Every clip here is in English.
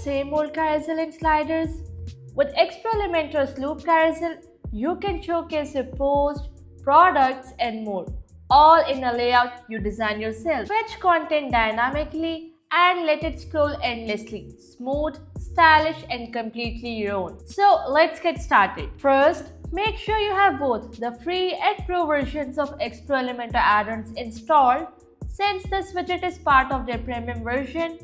same old carousel and sliders? With Expo Elementor's Loop Carousel, you can showcase your post, products, and more, all in a layout you design yourself. Fetch content dynamically and let it scroll endlessly. Smooth, stylish, and completely your own. So let's get started. First, make sure you have both the free and pro versions of Expo Elementor add-ons installed, since this widget is part of their premium version,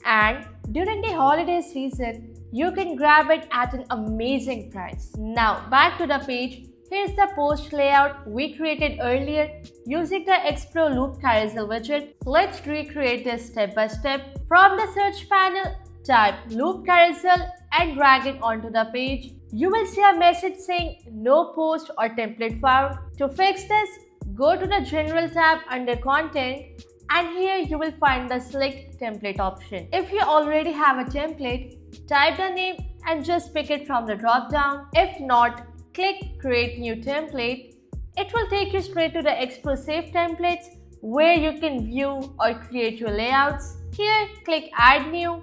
and during the holiday season, you can grab it at an amazing price. Now back to the page. Here's the post layout we created earlier using the Expo Loop Carousel widget. Let's recreate this step by step. From the search panel, type Loop Carousel and drag it onto the page. You will see a message saying no post or template found. To fix this, go to the General tab under Content, and here you will find the Select Template option. If you already have a template, type the name and just pick it from the drop down. If not, click Create New Template. It will take you straight to the Expo Save Templates where you can view or create your layouts. Here, click Add New,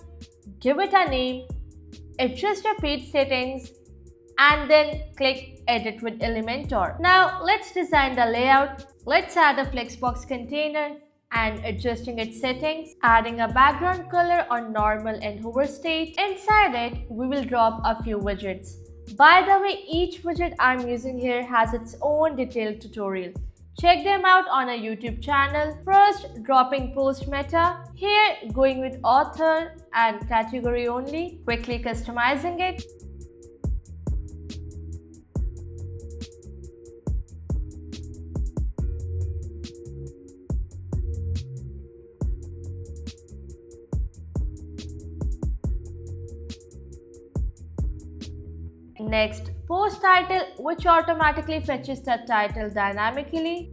give it a name, adjust your page settings, and then click Edit with Elementor. Now let's design the layout. Let's add a Flexbox container and adjusting its settings, adding a background color on normal and hover state. Inside it, we will drop a few widgets. By the way, each widget I'm using here has its own detailed tutorial. Check them out on a YouTube channel. First, dropping post meta. Here, going with author and category only, quickly customizing it. Next, post title, which automatically fetches the title dynamically.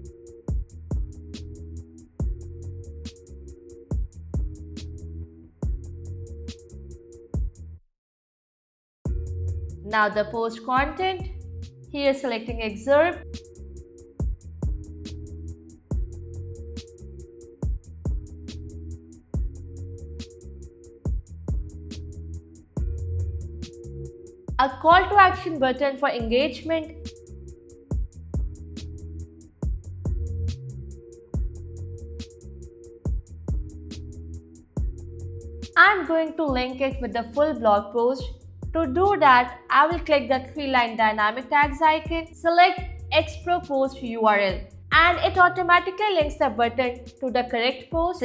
Now the post content, here selecting excerpt. A call to action button for engagement. I'm going to link it with the full blog post. To do that, I will click the 3-line dynamic tags icon, select Expo Post URL, and it automatically links the button to the correct post.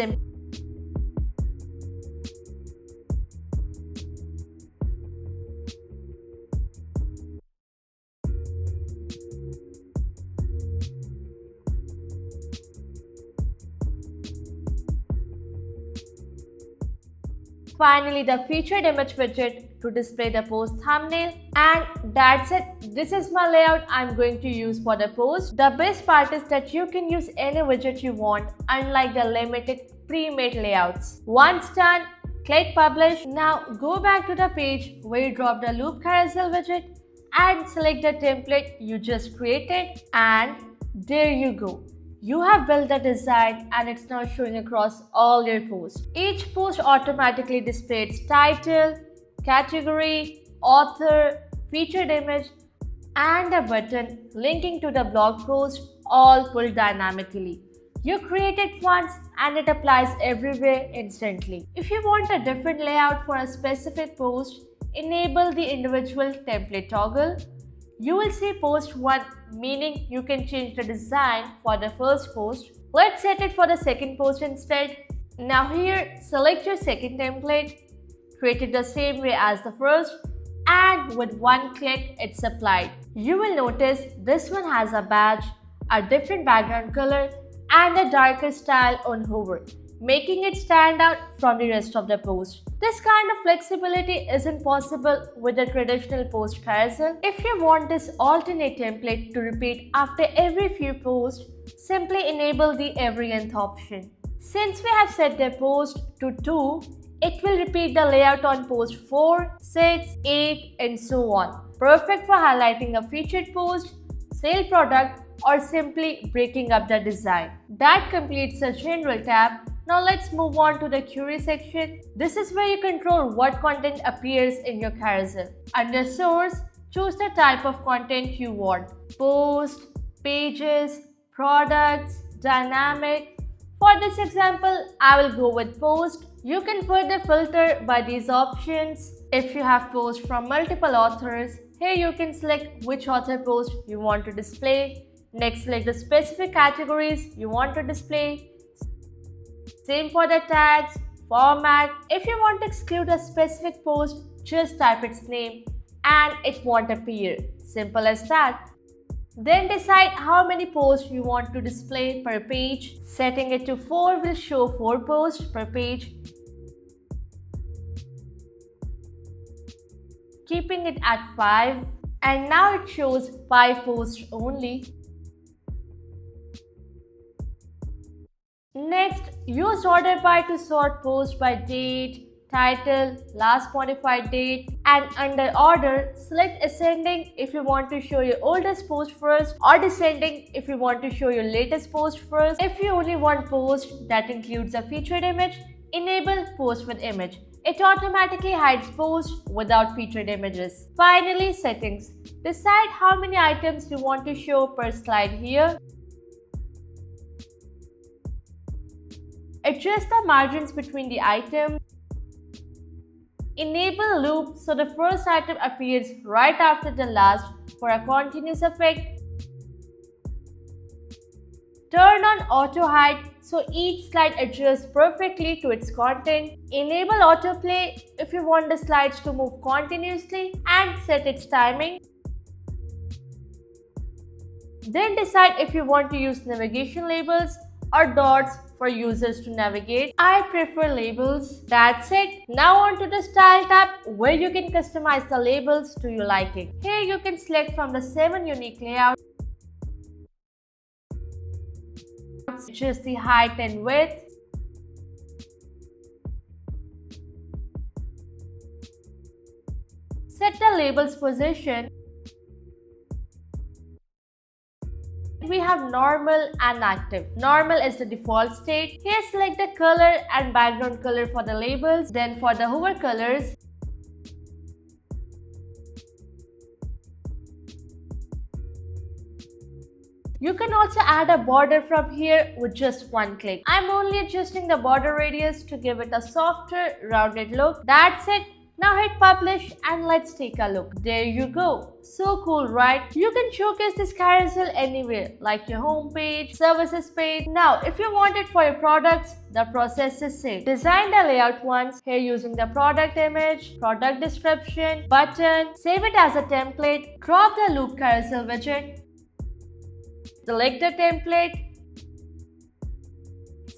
Finally, the featured image widget to display the post thumbnail. And that's it. This is my layout I'm going to use for the post. The best part is that you can use any widget you want, unlike the limited pre-made layouts. Once done, click Publish. Now go back to the page where you dropped the Loop Carousel widget and select the template you just created, and there you go. You have built the design and it's now showing across all your posts. Each post automatically displays title, category, author, featured image, and a button linking to the blog post, all pulled dynamically. You create it once and it applies everywhere instantly. If you want a different layout for a specific post, enable the individual template toggle. You will see post 1, meaning you can change the design for the first post. Let's set it for the second post instead. Now here, select your second template, create it the same way as the first, and with one click, it's applied. You will notice this one has a badge, a different background color, and a darker style on hover, making it stand out from the rest of the post. This kind of flexibility isn't possible with the traditional post carousel. If you want this alternate template to repeat after every few posts, simply enable the every nth option. Since we have set the post to 2, it will repeat the layout on post 4, 6, 8, and so on. Perfect for highlighting a featured post, sale product, or simply breaking up the design. That completes the General tab. Now let's move on to the query section. This is where you control what content appears in your carousel. Under source, choose the type of content you want. Post, pages, products, dynamic. For this example, I will go with post. You can further filter by these options. If you have posts from multiple authors, here you can select which author post you want to display. Next, select the specific categories you want to display. Same for the tags, format. If you want to exclude a specific post, just type its name and it won't appear. Simple as that. Then decide how many posts you want to display per page. Setting it to 4 will show 4 posts per page. Keeping it at 5, and now it shows 5 posts only. Next, use order by to sort posts by date, title, last modified date, and under order, select ascending if you want to show your oldest post first, or descending if you want to show your latest post first. If you only want post that includes a featured image, enable post with image. It automatically hides posts without featured images. Finally, settings. Decide how many items you want to show per slide here. Adjust the margins between the items. Enable loop so the first item appears right after the last for a continuous effect. Turn on auto hide so each slide adjusts perfectly to its content. Enable autoplay if you want the slides to move continuously and set its timing. Then decide if you want to use navigation labels or dots for users to navigate. I prefer labels. That's it. Now on to the style tab where you can customize the labels to your liking. Here you can select from the 7 unique layouts. Adjust the height and width. Set the label's position. We have normal and active. Normal is the default state. Here select the color and background color for the labels. Then for the hover colors, you can also add a border from here with just one click. I'm only adjusting the border radius to give it a softer, rounded look. That's it. Now hit publish and let's take a look. There you go. So cool, right? You can showcase this carousel anywhere, like your home page, services page. Now, if you want it for your products, the process is same. Design the layout once, here using the product image, product description, button, save it as a template, drop the loop carousel widget, select the template,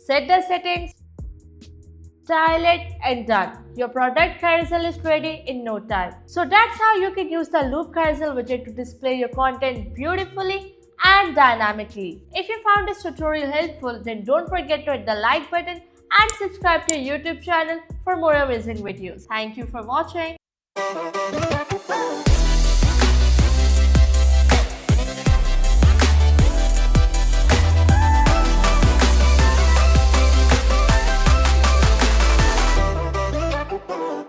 set the settings, style it, and done. Your product carousel is ready in no time. So that's how you can use the loop carousel widget to display your content beautifully and dynamically. If you found this tutorial helpful, then don't forget to hit the like button and subscribe to your YouTube channel for more amazing videos. Thank you for watching.